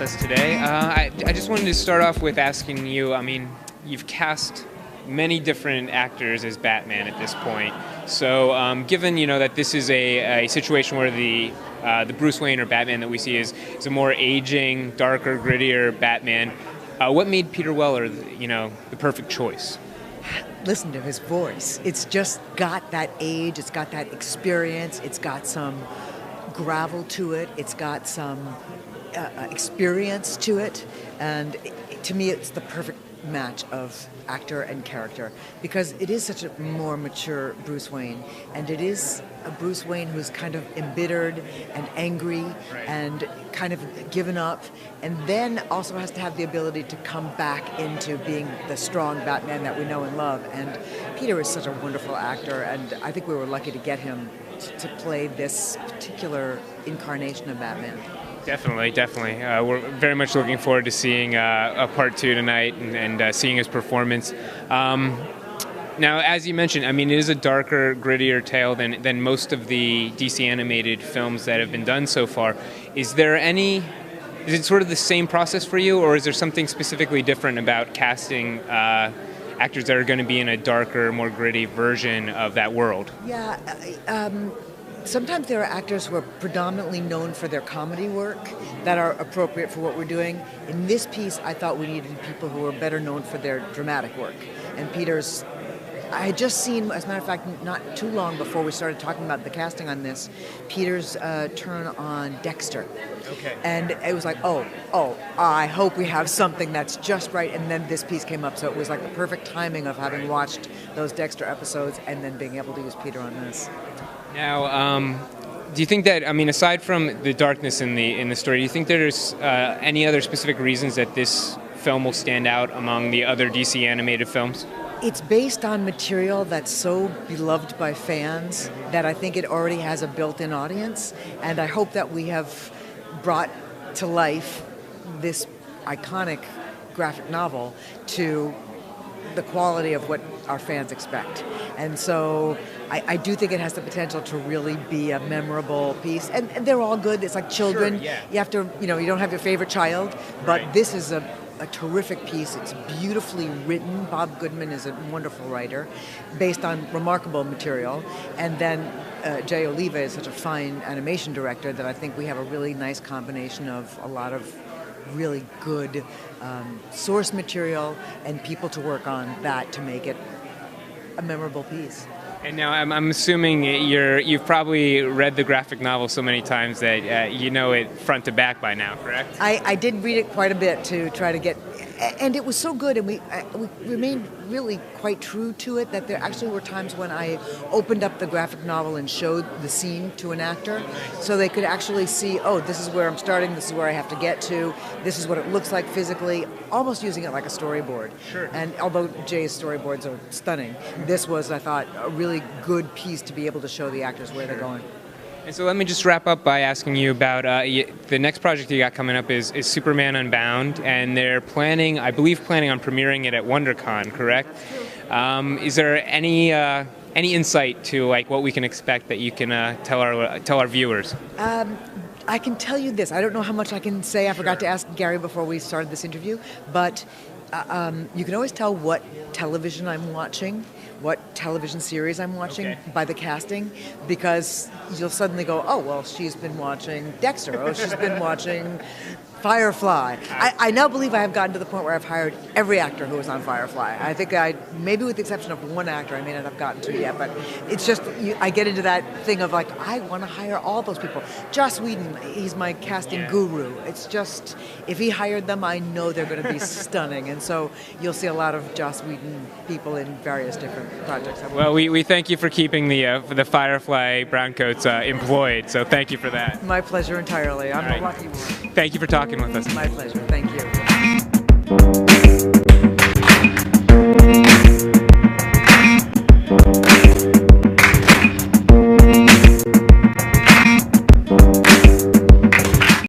with us today. I just wanted to start off with asking you, I mean, you've cast many different actors as Batman at this point. So given, that this is a situation where the Bruce Wayne or Batman that we see is a more aging, darker, grittier Batman, what made Peter Weller, the perfect choice? Listen to his voice. It's just got that age, it's got that experience, it's got some gravel to it, it's got some experience to it, and to me it's the perfect match of actor and character, because it is such a more mature Bruce Wayne, and it is a Bruce Wayne who's kind of embittered and angry and kind of given up, and then also has to have the ability to come back into being the strong Batman that we know and love. And Peter is such a wonderful actor, and I think we were lucky to get him to play this particular incarnation of Batman. Definitely. We're very much looking forward to seeing a part 2 tonight and seeing his performance. Now, as you mentioned, I mean, it is a darker, grittier tale than most of the DC animated films that have been done so far. Is it sort of the same process for you, or is there something specifically different about casting actors that are going to be in a darker, more gritty version of that world? Yeah, sometimes there are actors who are predominantly known for their comedy work that are appropriate for what we're doing. In this piece, I thought we needed people who were better known for their dramatic work. And I had just seen, as a matter of fact, not too long before we started talking about the casting on this, Peter's turn on Dexter. Okay. And it was like, I hope we have something that's just right. And then this piece came up, so it was like the perfect timing of having watched those Dexter episodes and then being able to use Peter on this. Now, do you think that, I mean, aside from the darkness in the story, do you think there's any other specific reasons that this film will stand out among the other DC animated films? It's based on material that's so beloved by fans that I think it already has a built-in audience, and I hope that we have brought to life this iconic graphic novel to the quality of what our fans expect. And so I do think it has the potential to really be a memorable piece. And they're all good. It's like children. Sure, yeah. You have to, you don't have your favorite child, but Right. This is a terrific piece. It's beautifully written. Bob Goodman is a wonderful writer, based on remarkable material. And then Jay Oliva is such a fine animation director that I think we have a really nice combination of a lot of really good source material and people to work on that to make it a memorable piece. And now I'm assuming you've probably read the graphic novel so many times that you know it front to back by now, correct? I did read it quite a bit to try to get, and it was so good, and we remained really quite true to it, that there actually were times when I opened up the graphic novel and showed the scene to an actor so they could actually see, this is where I'm starting, this is where I have to get to, this is what it looks like physically, almost using it like a storyboard. Sure. And although Jay's storyboards are stunning, this was, I thought, a really good piece to be able to show the actors where they're going. And so let me just wrap up by asking you about the next project you got coming up is Superman Unbound, and they're planning on premiering it at WonderCon, correct? Is there any insight to what we can expect that you can tell our viewers? I can tell you this. I don't know how much I can say. I forgot to ask Gary before we started this interview, but you can always tell what television I'm watching, what television series I'm watching by the casting, because you'll suddenly go, well, she's been watching Dexter, she's been watching Firefly. I now believe I have gotten to the point where I've hired every actor who was on Firefly. I think maybe with the exception of one actor I may not have gotten to yet, but it's just, I get into that thing of I want to hire all those people. Joss Whedon, he's my casting guru. It's just, if he hired them, I know they're going to be stunning. And so you'll see a lot of Joss Whedon people in various different projects. Well, we thank you for keeping the Firefly browncoats employed, so thank you for that. My pleasure entirely. I'm a lucky one. Thank you for talking with us. My pleasure. Thank you.